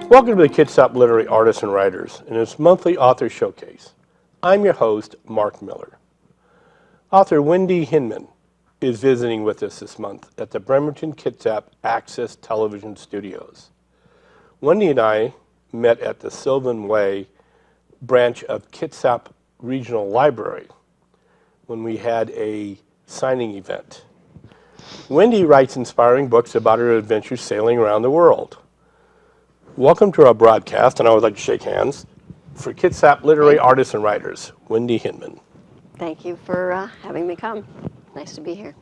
Welcome to the Kitsap Literary Artists and Writers and its monthly author showcase. I'm your host, Mark Miller. Author Wendy Hinman is visiting with us this month at the Bremerton Kitsap Access Television Studios. Wendy and I met at the Sylvan Way branch of Kitsap Regional Library when we had a signing event. Wendy writes inspiring books about her adventures sailing around the world. Welcome to our broadcast, and I would like to shake hands for Kitsap Literary Artists and Writers, Wendy Hinman. Thank you for having me come. Nice to be here.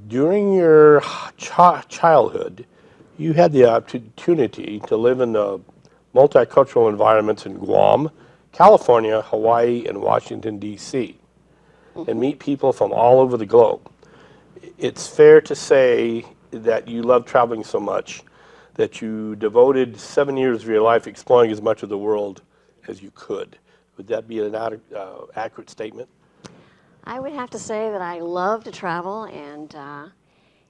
During your childhood, you had the opportunity to live in the multicultural environments in Guam, California, Hawaii, and Washington, D.C., and meet people from all over the globe. It's fair to say that you love traveling so much that you devoted 7 years of your life exploring as much of the world as you could. Would that be an accurate statement? I would have to say that I love to travel, and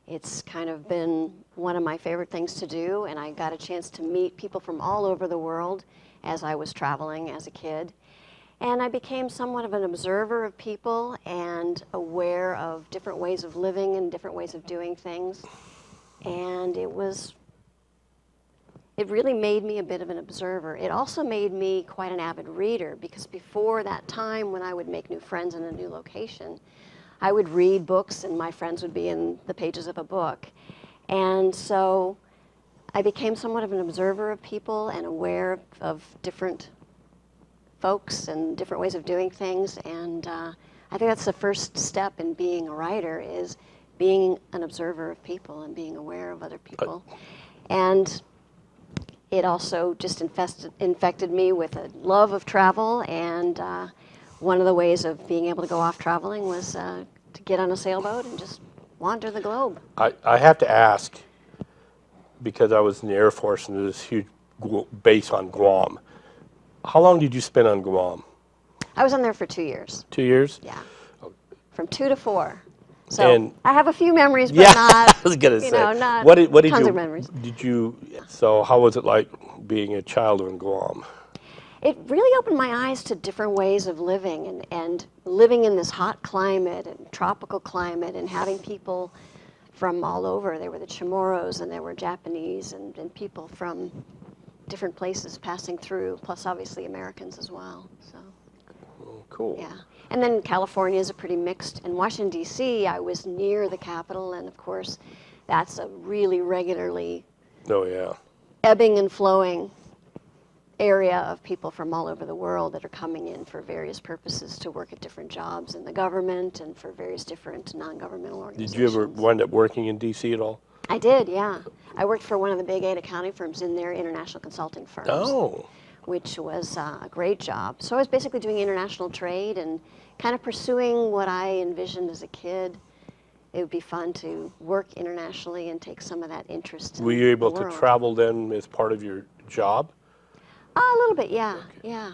it's kind of been one of my favorite things to do, and I got a chance to meet people from all over the world as I was traveling as a kid. And I became somewhat of an observer of people and aware of different ways of living and different ways of doing things. And it really made me a bit of an observer. It also made me quite an avid reader, because before that time when I would make new friends in a new location, I would read books and my friends would be in the pages of a book. And so I became somewhat of an observer of people and aware of different folks and different ways of doing things. And I think that's the first step in being a writer, is being an observer of people and being aware of other people. And it also just infected me with a love of travel, and one of the ways of being able to go off traveling was to get on a sailboat and just wander the globe. I have to ask, because I was in the Air Force and there's this huge base on Guam. How long did you spend on Guam? I was on there for 2 years. 2 years? Yeah, from 2 to 4. So and I have a few memories, but yeah, not, I was gonna say, not what did tons you, of memories. So how was it like being a child in Guam? It really opened my eyes to different ways of living, and living in this hot climate and tropical climate, and having people from all over. There were the Chamorros, and there were Japanese and people from different places passing through, plus obviously Americans as well. So. Oh, cool. Yeah. And then California is a pretty mixed. In Washington, D.C., I was near the capital, and of course, that's a really regularly ebbing and flowing area of people from all over the world that are coming in for various purposes to work at different jobs in the government and for various different non-governmental organizations. Did you ever wind up working in D.C. at all? I did, yeah. I worked for one of the big 8 accounting firms in their international consulting firms. Oh. Which was a great job. So I was basically doing international trade and kind of pursuing what I envisioned as a kid. It would be fun to work internationally and take some of that interest in the world. Were you able to travel then as part of your job? A little bit, yeah, yeah.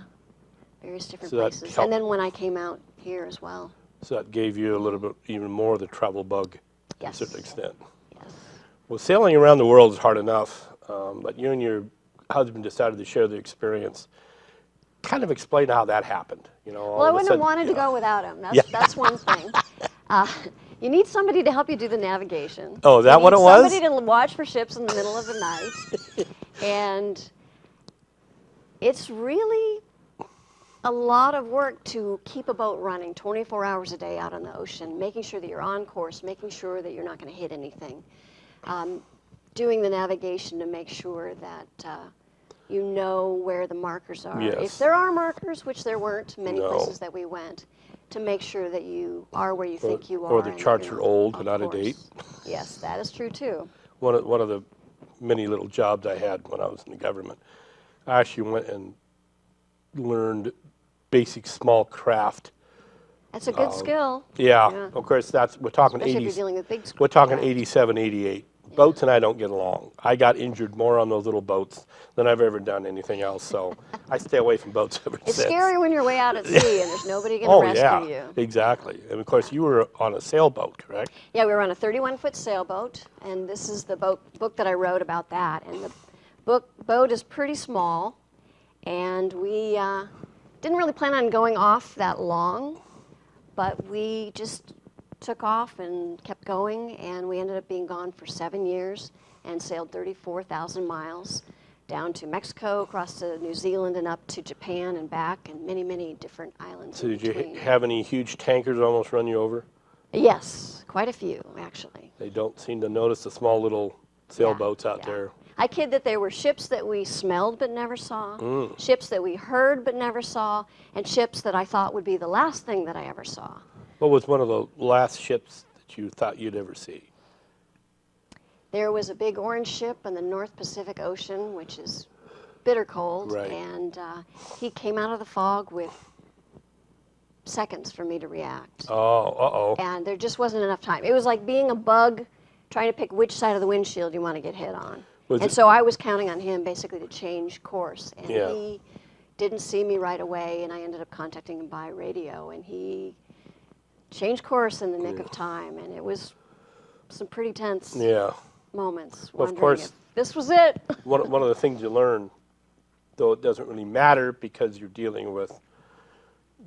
Various different places. And then when I came out here as well. So that gave you a little bit, even more of the travel bug to a certain extent. Yes. Well, sailing around the world is hard enough, but you and your husband decided to share the experience. Kind of explain how that happened. Well, I wouldn't have wanted to go without him. That's one thing. You need somebody to help you do the navigation. Oh, is that what it was? Somebody to watch for ships in the middle of the night. And It's really a lot of work to keep a boat running 24 hours a day out on the ocean, making sure that you're on course, making sure that you're not going to hit anything, doing the navigation to make sure that you know where the markers are. Yes. If there are markers, which there weren't many No. places that we went, to make sure that you are where you think you are. Or the and that charts you're are old on and out of date. course. Yes, that is true too. One of the many little jobs I had when I was in the government, I actually went and learned basic small craft. That's a good skill. Yeah, of course, we're talking Especially if you're 80s. dealing with big We're talking craft. 87, 88. Boats and I don't get along. I got injured more on those little boats than I've ever done anything else, so I stay away from boats ever It's since. scary when you're way out at sea and there's nobody going to Oh, rescue yeah, you. exactly. And of course, you were on a sailboat, correct? Yeah, we were on a 31-foot sailboat, and this is the book that I wrote about that. And the boat is pretty small, and we didn't really plan on going off that long, but we just took off and kept going, and we ended up being gone for 7 years and sailed 34,000 miles down to Mexico, across to New Zealand, and up to Japan and back, and many, many different islands So in did you between. have any huge tankers almost run you over? Yes, quite a few, actually. They don't seem to notice the small little sailboats out Yeah. there. I kid that there were ships that we smelled but never saw, ships that we heard but never saw, and ships that I thought would be the last thing that I ever saw. What was one of the last ships that you thought you'd ever see? There was a big orange ship in the North Pacific Ocean, which is bitter cold, Right. and he came out of the fog with seconds for me to react. Oh, uh-oh. And there just wasn't enough time. It was like being a bug trying to pick which side of the windshield you want to get hit on. So I was counting on him basically to change course, and Yeah. he didn't see me right away, and I ended up contacting him by radio, and he changed course in the nick of time, and it was some pretty tense Yeah. moments, Well, of wondering course. if this was it. One of the things you learn, though it doesn't really matter because you're dealing with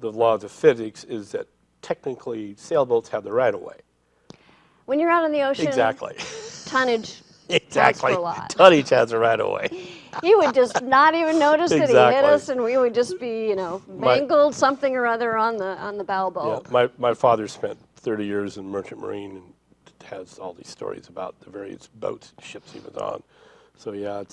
the laws of physics, is that technically sailboats have the right of way. When you're out in the ocean, Exactly. tonnage Exactly. counts for a lot. Tonnage has the right of way. He would just not even notice that he hit Exactly. us, and we would just be, mangled something or other on the bow bolt. Yeah, my father spent 30 years in merchant marine and has all these stories about the various boats and ships he was on. So yeah,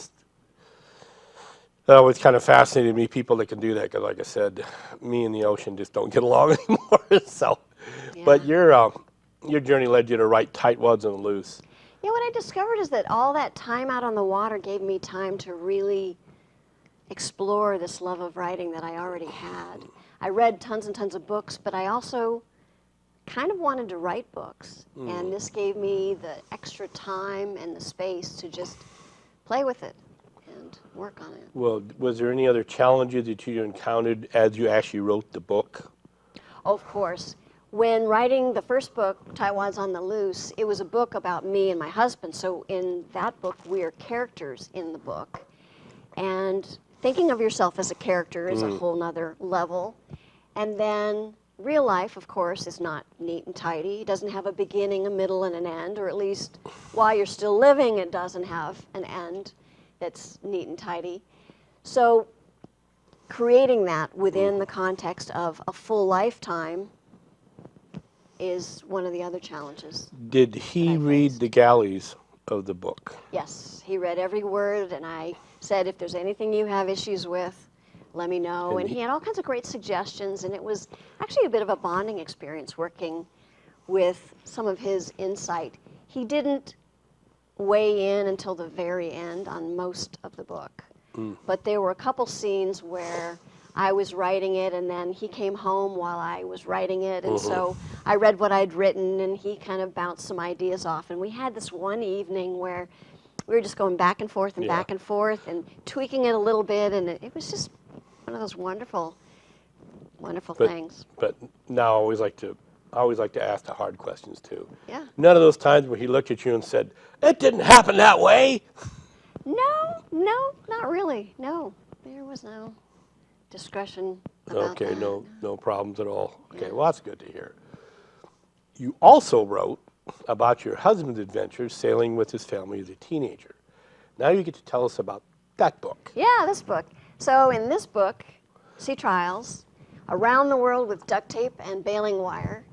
that always kind of fascinated me, people that can do that, because like I said, me and the ocean just don't get along anymore. So, but Yeah. your journey led you to write Tight Wads and Loose. Yeah, what I discovered is that all that time out on the water gave me time to really explore this love of writing that I already had. I read tons and tons of books, but I also kind of wanted to write books. And this gave me the extra time and the space to just play with it and work on it. Well, was there any other challenges that you encountered as you actually wrote the book? Of course. When writing the first book, Taiwan's on the Loose, it was a book about me and my husband. So in that book, we are characters in the book. And thinking of yourself as a character is a whole nother level. And then real life, of course, is not neat and tidy. It doesn't have a beginning, a middle, and an end, or at least while you're still living, it doesn't have an end that's neat and tidy. So creating that within the context of a full lifetime is one of the other challenges. Did he read the galleys of the book? Yes, he read every word, and I said, if there's anything you have issues with, let me know. And he had all kinds of great suggestions, and it was actually a bit of a bonding experience working with some of his insight. He didn't weigh in until the very end on most of the book, but there were a couple scenes where I was writing it, and then he came home while I was writing it, and so I read what I'd written, and he kind of bounced some ideas off. And we had this one evening where we were just going back and forth and back and forth and tweaking it a little bit, and it was just one of those wonderful, wonderful things. But now I always like to ask the hard questions too. Yeah. None of those times where he looked at you and said, "It didn't happen that way." No, not really. No, there was no discretion about Okay, that. no problems at all. Okay, well that's good to hear. You also wrote about your husband's adventures sailing with his family as a teenager. Now you get to tell us about that book. Yeah, this book. So in this book, Sea Trials, Around the World with Duct Tape and Baling Wire,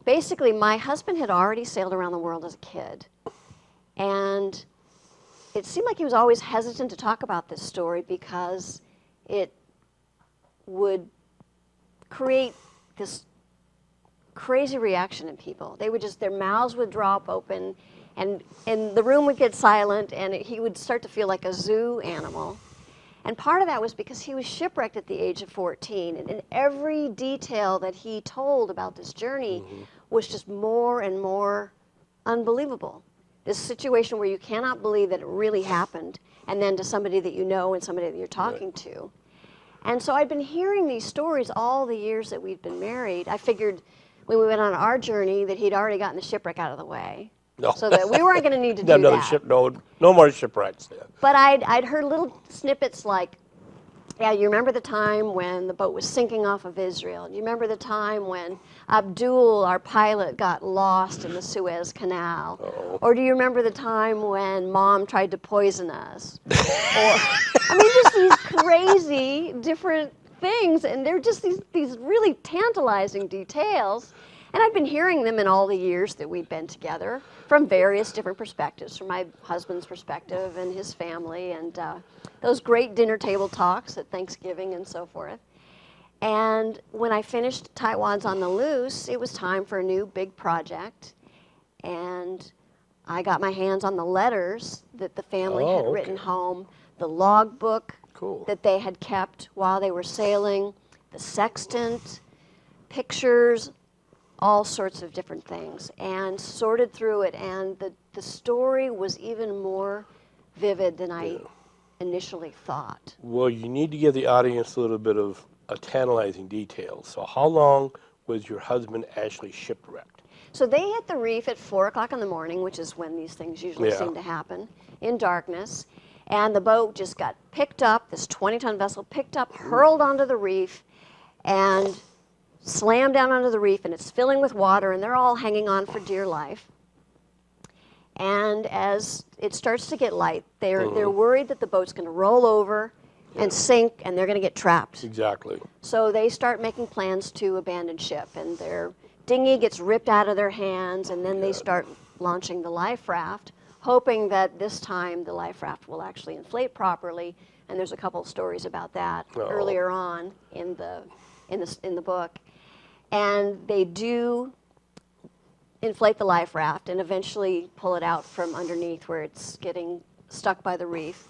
basically my husband had already sailed around the world as a kid. And it seemed like he was always hesitant to talk about this story because it would create this crazy reaction in people. They would just, their mouths would drop open, and the room would get silent, and he would start to feel like a zoo animal. And part of that was because he was shipwrecked at the age of 14, and every detail that he told about this journey was just more and more unbelievable. This situation where you cannot believe that it really happened, and then to somebody that you know and somebody that you're talking to. And so I'd been hearing these stories all the years that we'd been married. I figured when we went on our journey that he'd already gotten the shipwreck out of the way. No. So that we weren't going to need to do that. No more shipwrecks then. But I'd heard little snippets like, yeah, you remember the time when the boat was sinking off of Israel? You remember the time when Abdul, our pilot, got lost in the Suez Canal? Uh-oh. Or do you remember the time when Mom tried to poison us? Or, I mean, just these crazy different things, and they're just these really tantalizing details. And I'd been hearing them in all the years that we'd been together from various different perspectives, from my husband's perspective and his family, and those great dinner table talks at Thanksgiving and so forth. And when I finished Tightwads on the Loose, it was time for a new big project. And I got my hands on the letters that the family had written home, the logbook that they had kept while they were sailing, the sextant, pictures, all sorts of different things, and sorted through it. And the story was even more vivid than I initially thought. Well, you need to give the audience a little bit of a tantalizing detail. So how long was your husband actually shipwrecked? So they hit the reef at 4 o'clock in the morning, which is when these things usually seem to happen, in darkness. And the boat just got picked up, this 20-ton vessel picked up, hurled onto the reef, and slammed down onto the reef, and it's filling with water, and they're all hanging on for dear life. And as it starts to get light, they're worried that the boat's going to roll over and sink, and they're going to get trapped. Exactly. So they start making plans to abandon ship, and their dinghy gets ripped out of their hands, and then they start launching the life raft, hoping that this time the life raft will actually inflate properly. And there's a couple of stories about that earlier on in the book. And they do inflate the life raft and eventually pull it out from underneath where it's getting stuck by the reef.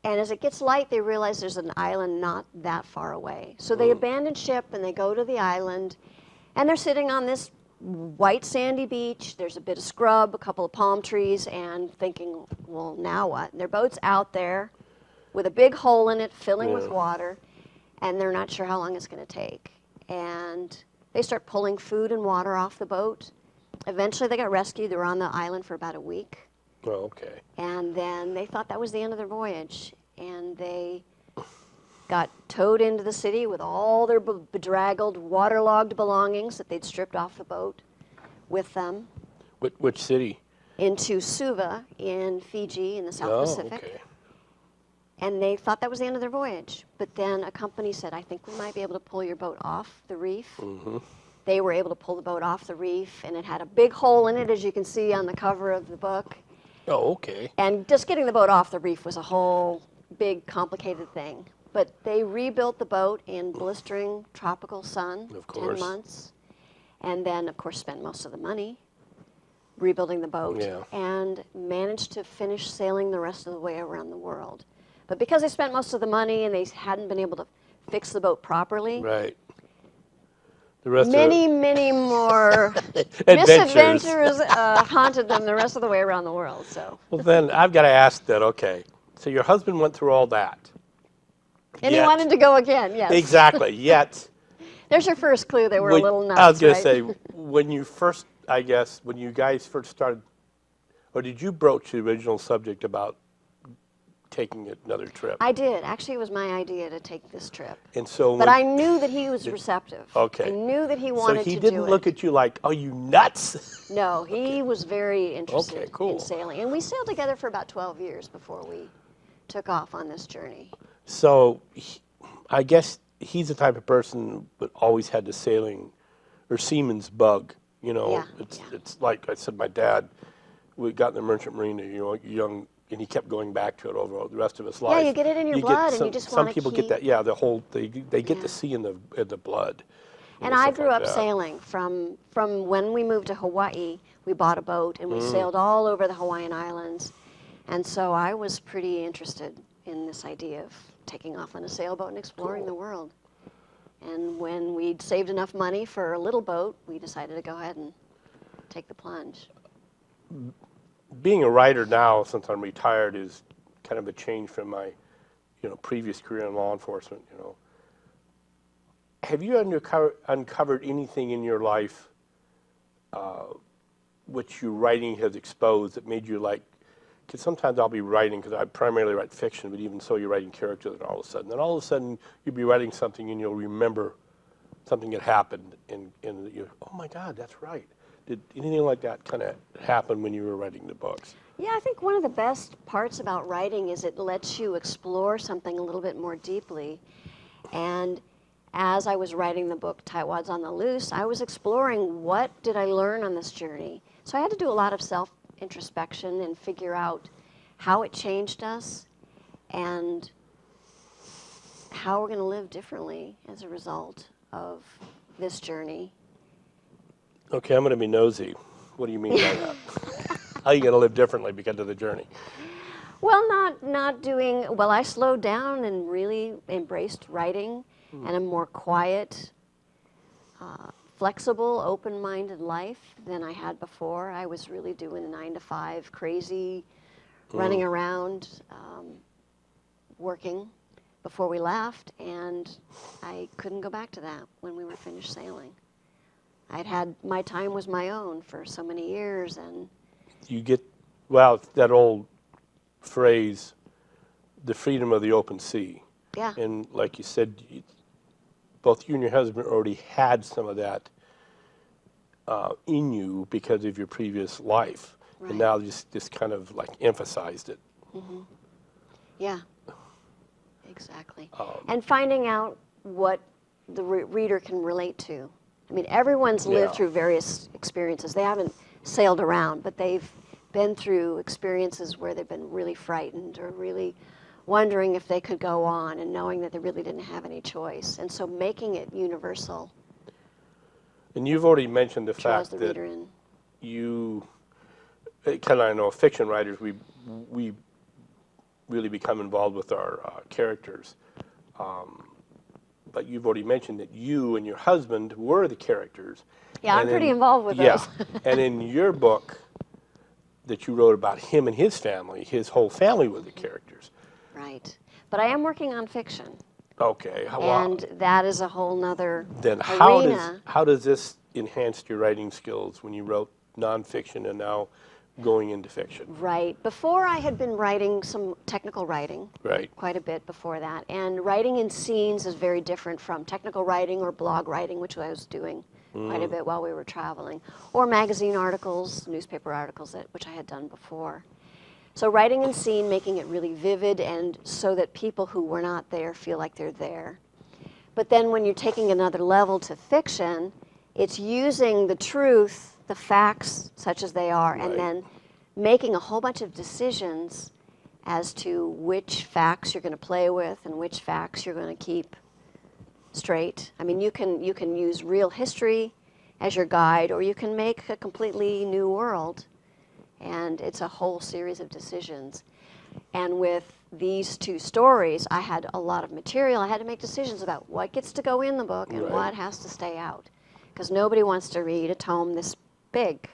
And as it gets light, they realize there's an island not that far away. So they abandon ship and they go to the island, and they're sitting on this white sandy beach. There's a bit of scrub, a couple of palm trees, and thinking, well, now what? And their boat's out there with a big hole in it filling with water, and they're not sure how long it's going to take. And they start pulling food and water off the boat. Eventually they got rescued. They were on the island for about a week. Oh, okay. And then they thought that was the end of their voyage. And they got towed into the city with all their bedraggled, waterlogged belongings that they'd stripped off the boat with them. Which city? Into Suva in Fiji in the South Pacific. Okay. And they thought that was the end of their voyage. But then a company said, I think we might be able to pull your boat off the reef. They were able to pull the boat off the reef, and it had a big hole in it, as you can see on the cover of the book. Oh, okay. And just getting the boat off the reef was a whole big, complicated thing. But they rebuilt the boat in blistering tropical sun, Of course. 10 months. And then, of course, spent most of the money rebuilding the boat. And managed to finish sailing the rest of the way around the world. But because they spent most of the money and they hadn't been able to fix the boat properly, the rest many more misadventures haunted them the rest of the way around the world. So. Well, then I've got to ask that, okay, so your husband went through all that. And he wanted to go again, yes. Exactly, yet. There's your first clue. They were a little nuts, I was going to right? say, when you first, I guess, when you guys first started, or did you broach the original subject about taking another trip? I did. Actually, it was my idea to take this trip. And so, but I knew that he was receptive. Okay. I knew that he wanted to do it. So he didn't look at you like, "Oh, you nuts." No, he was very interested in sailing. And we sailed together for about 12 years before we took off on this journey. So I guess he's the type of person that always had the sailing or seaman's bug. You know, Yeah, it's like I said, my dad, we got in the merchant marine, you know, young, and he kept going back to it over the rest of his life. Yeah, you get it in your You get blood, and you just some want to people keep. get that. Yeah, the whole they get Yeah. the sea in the blood. You And know, I stuff grew like up that. sailing from when we moved to Hawaii. We bought a boat and we sailed all over the Hawaiian Islands, and so I was pretty interested in this idea of taking off on a sailboat and exploring the world. And when we'd saved enough money for a little boat, we decided to go ahead and take the plunge. Being a writer now, since I'm retired, is kind of a change from my, you know, previous career in law enforcement. You know, have you uncovered anything in your life which your writing has exposed that made you like? Because sometimes I'll be writing, because I primarily write fiction, but even so, you're writing characters, and all of a sudden, you'll be writing something, and you'll remember something that happened, and you, oh my God, that's right. Did anything like that kind of happen when you were writing the books? Yeah, I think one of the best parts about writing is it lets you explore something a little bit more deeply. And as I was writing the book Tightwads on the Loose, I was exploring what did I learn on this journey. So I had to do a lot of self-introspection and figure out how it changed us and how we're going to live differently as a result of this journey. Okay, I'm going to be nosy. What do you mean by that? How are you going to live differently because of the journey? Well, not doing, well, I slowed down and really embraced writing and a more quiet, flexible, open-minded life than I had before. I was really doing a 9-to-5, crazy, running around, working before we left, and I couldn't go back to that when we were finished sailing. My time was my own for so many years, and You get, well, that old phrase, the freedom of the open sea. yeah. And like you said, both you and your husband already had some of that in you because of your previous life. Right. And now just kind of like emphasized it. Yeah, exactly. And finding out what the reader can relate to. I mean, everyone's lived Yeah. through various experiences. They haven't sailed around, but they've been through experiences where they've been really frightened or really wondering if they could go on and knowing that they really didn't have any choice. And so making it universal And you've already mentioned the draws fact the that reader in. you, kind of, I know fiction writers, we really become involved with our characters. But you've already mentioned that you and your husband were the characters. Yeah, I'm And pretty in- involved with yeah. those. And in your book that you wrote about him and his family, his whole family were the characters. Right. But I am working on fiction. Okay. And that is a whole nother then arena. how does this enhance your writing skills when you wrote nonfiction and now going into fiction? Right. Before I had been writing some technical writing, Right. quite a bit before that. And writing in scenes is very different from technical writing or blog writing, which I was doing quite a bit while we were traveling, or magazine articles, newspaper articles, which I had done before. So writing in scene, making it really vivid and so that people who were not there feel like they're there. But then when you're taking another level to fiction, it's using the truth, the facts such as they are, Right. and then making a whole bunch of decisions as to which facts you're going to play with and which facts you're going to keep straight. I mean, you can use real history as your guide, or you can make a completely new world, and it's a whole series of decisions. And with these two stories, I had a lot of material. I had to make decisions about what gets to go in the book and Right. what has to stay out, because nobody wants to read a tome this big.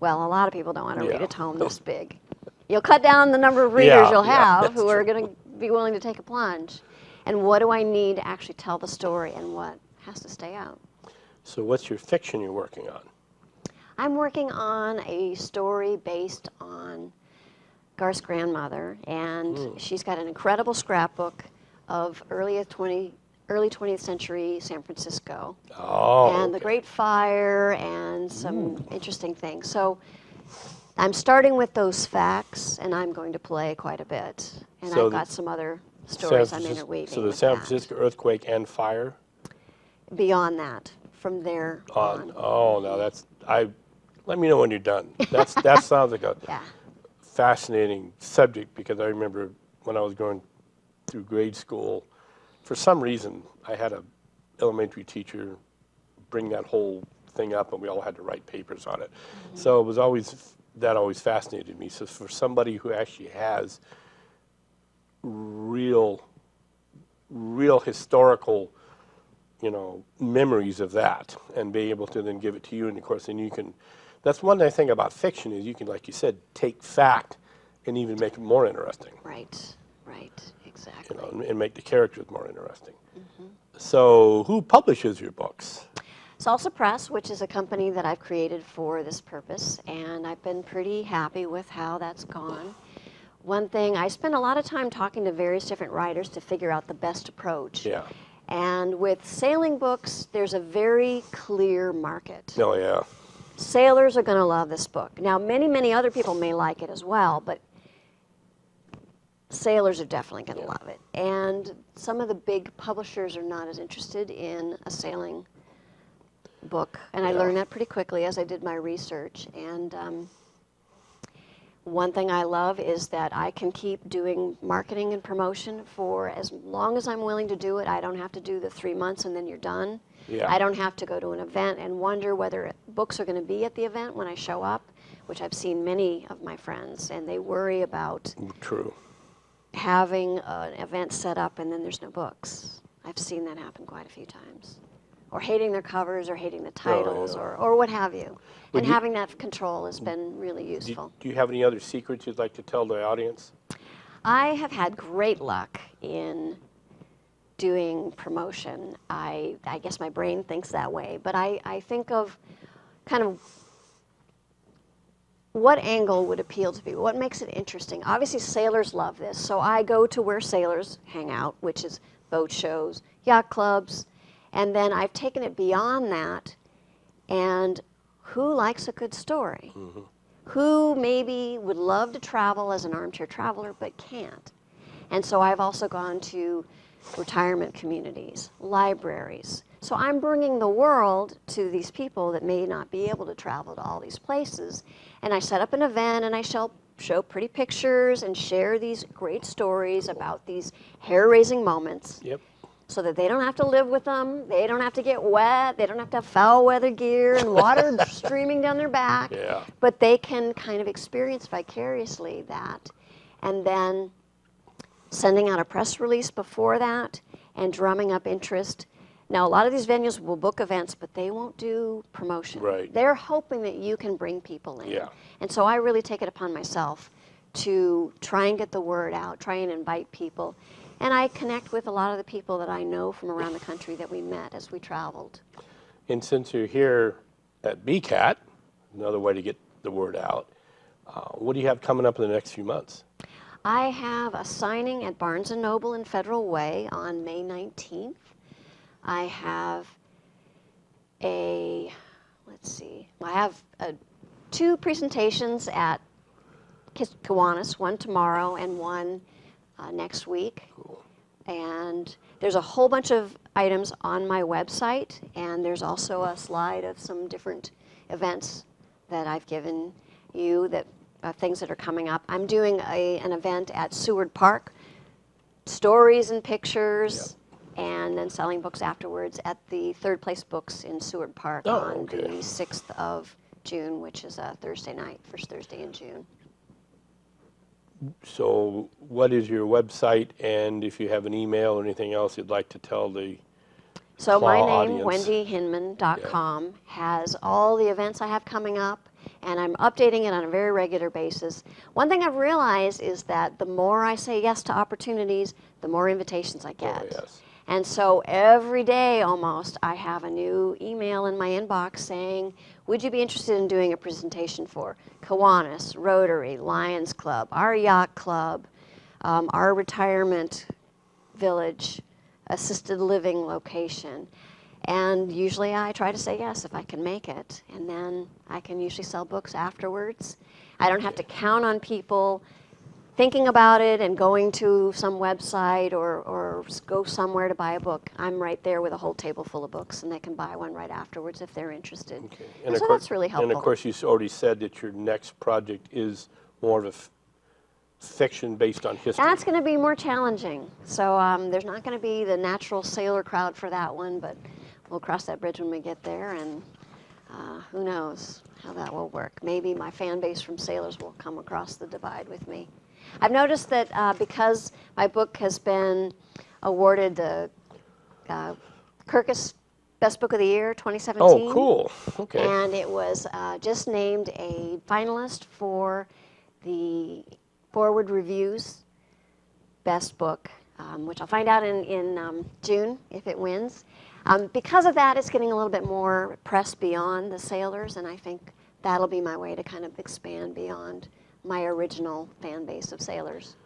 Well, a lot of people don't want to read Yeah. a tome this big. You'll cut down the number of readers you'll have that's who are true. going to be willing to take a plunge. And what do I need to actually tell the story, and what has to stay out? So what's your fiction you're working on? I'm working on a story based on Garth's grandmother, and she's got an incredible scrapbook of early 20th century San Francisco, Oh, and the Great Fire, and some interesting things. So I'm starting with those facts, and I'm going to play quite a bit. And So I've got some other stories I'm interweaving. So the with San that. Francisco earthquake and fire? Beyond that, from there on. Oh, no, let me know when you're done. That sounds like a Yeah. fascinating subject, because I remember when I was going through grade school, for some reason, I had a elementary teacher bring that whole thing up, and we all had to write papers on it. Mm-hmm. So it was always fascinated me. So for somebody who actually has real historical, memories of that, and be able to then give it to you, and of course, then you can. That's one nice thing about fiction, is you can, like you said, take fact and even make it more interesting. Right, exactly. And make the characters more interesting. Mm-hmm. So, who publishes your books? Salsa Press, which is a company that I've created for this purpose, and I've been pretty happy with how that's gone. One thing, I spend a lot of time talking to various different writers to figure out the best approach. Yeah. And with sailing books, there's a very clear market. Oh, yeah. Sailors are going to love this book. Now, many other people may like it as well, but sailors are definitely going to love it. And some of the big publishers are not as interested in a sailing book. And I learned that pretty quickly as I did my research. And one thing I love is that I can keep doing marketing and promotion for as long as I'm willing to do it. I don't have to do the 3 months and then you're done. Yeah. I don't have to go to an event and wonder whether books are going to be at the event when I show up, which I've seen many of my friends, and they worry about True. having an event set up and then there's no books. I've seen that happen quite a few times. Or hating their covers, or hating the titles, or what have you. And having that control has been really useful. Do you have any other secrets you'd like to tell the audience? I have had great luck in doing promotion. I guess my brain thinks that way, but I think of kind of what angle would appeal to people, what makes it interesting. Obviously, sailors love this, so I go to where sailors hang out, which is boat shows, yacht clubs, and then I've taken it beyond that, and who likes a good story? Mm-hmm. Who maybe would love to travel as an armchair traveler but can't? And so I've also gone to retirement communities, libraries. So I'm bringing the world to these people that may not be able to travel to all these places. And I set up an event and I show pretty pictures and share these great stories about these hair-raising moments. Yep. So that they don't have to live with them, they don't have to get wet, they don't have to have foul weather gear and water streaming down their back. Yeah. But they can kind of experience vicariously that. And then sending out a press release before that and drumming up interest. Now, a lot of these venues will book events, but they won't do promotion. Right. They're hoping that you can bring people in. Yeah. And so I really take it upon myself to try and get the word out, try and invite people. And I connect with a lot of the people that I know from around the country that we met as we traveled. And since you're here at BCAT, another way to get the word out, what do you have coming up in the next few months? I have a signing at Barnes & Noble in Federal Way on May 19th. I have I have 2 presentations at Kiwanis, one tomorrow and one next week. Cool. And there's a whole bunch of items on my website, and there's also a slide of some different events that I've given you, that things that are coming up. I'm doing an event at Seward Park, stories and pictures, and then selling books afterwards at the Third Place Books in Seward Park on the 6th of June, which is a Thursday night, first Thursday in June. So what is your website, and if you have an email or anything else you'd like to tell the So my name, audience? wendyhinman.com, has all the events I have coming up, and I'm updating it on a very regular basis. One thing I've realized is that the more I say yes to opportunities, the more invitations I get. Oh, yes. And so every day almost I have a new email in my inbox saying, would you be interested in doing a presentation for Kiwanis, Rotary, Lions Club, our yacht club, our retirement village, assisted living location? And usually I try to say yes if I can make it. And then I can usually sell books afterwards. I don't have to count on people thinking about it and going to some website or go somewhere to buy a book, I'm right there with a whole table full of books, and they can buy one right afterwards if they're interested. Okay. And of so course, that's really helpful. And of course, you already said that your next project is more of a fiction based on history. That's going to be more challenging. So there's not going to be the natural sailor crowd for that one, but we'll cross that bridge when we get there, and who knows how that will work. Maybe my fan base from sailors will come across the divide with me. I've noticed that because my book has been awarded the Kirkus Best Book of the Year 2017. Oh, cool. Okay. And it was just named a finalist for the Forward Review's Best Book, which I'll find out in June if it wins. Because of that, it's getting a little bit more press beyond the sailors, and I think that'll be my way to kind of expand beyond my original fan base of sailors.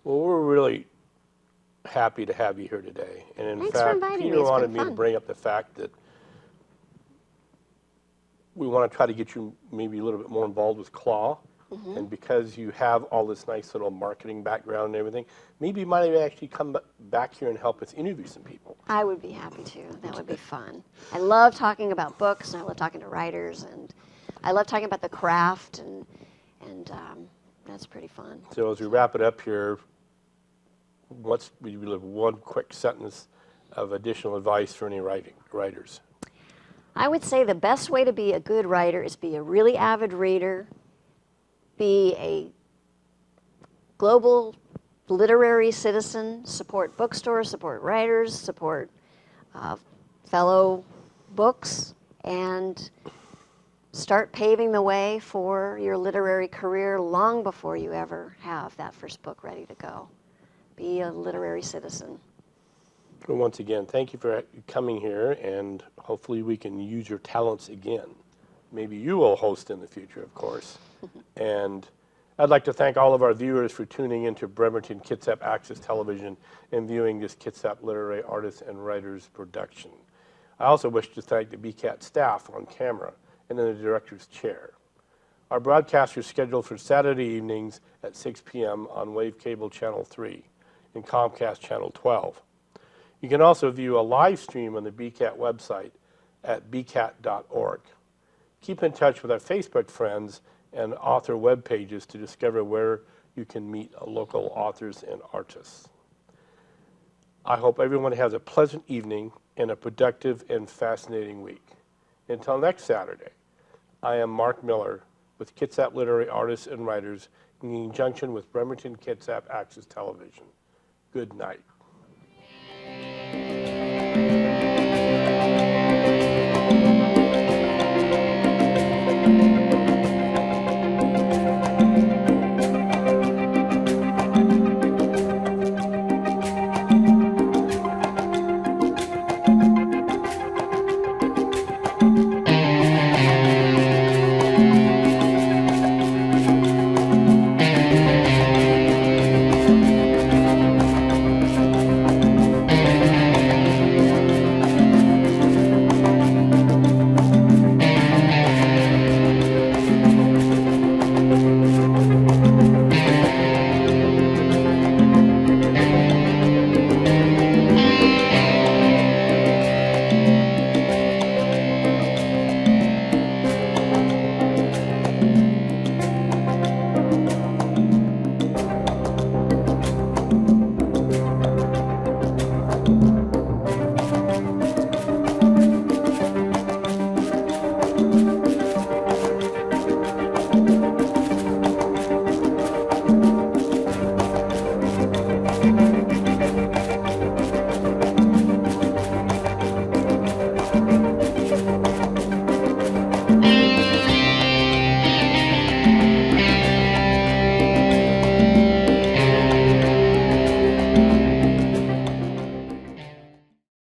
Well, we're really happy to have you here today. And in Thanks for fact, inviting me. Peter It's wanted been me to fun. bring up the fact that we want to try to get you maybe a little bit more involved with Claw. Mm-hmm. And because you have all this nice little marketing background and everything, maybe you might actually come back here and help us interview some people. I would be happy to. That would be fun. I love talking about books, and I love talking to writers, and I love talking about the craft, and that's pretty fun. So as we wrap it up here, what's one quick sentence of additional advice for any writers? I would say the best way to be a good writer is be a really avid reader, be a global literary citizen, support bookstores, support writers, support fellow books, and start paving the way for your literary career long before you ever have that first book ready to go. Be a literary citizen. Well, once again, thank you for coming here, and hopefully we can use your talents again. Maybe you will host in the future, of course. And I'd like to thank all of our viewers for tuning into Bremerton Kitsap Access Television and viewing this Kitsap Literary Artists and Writers production. I also wish to thank the BCAT staff on camera and in the director's chair. Our broadcast is scheduled for Saturday evenings at 6 p.m. on Wave Cable Channel 3 and Comcast Channel 12. You can also view a live stream on the BCAT website at bcat.org. Keep in touch with our Facebook friends and author web pages to discover where you can meet local authors and artists. I hope everyone has a pleasant evening and a productive and fascinating week. Until next Saturday, I am Mark Miller with Kitsap Literary Artists and Writers in conjunction with Bremerton Kitsap Access Television. Good night.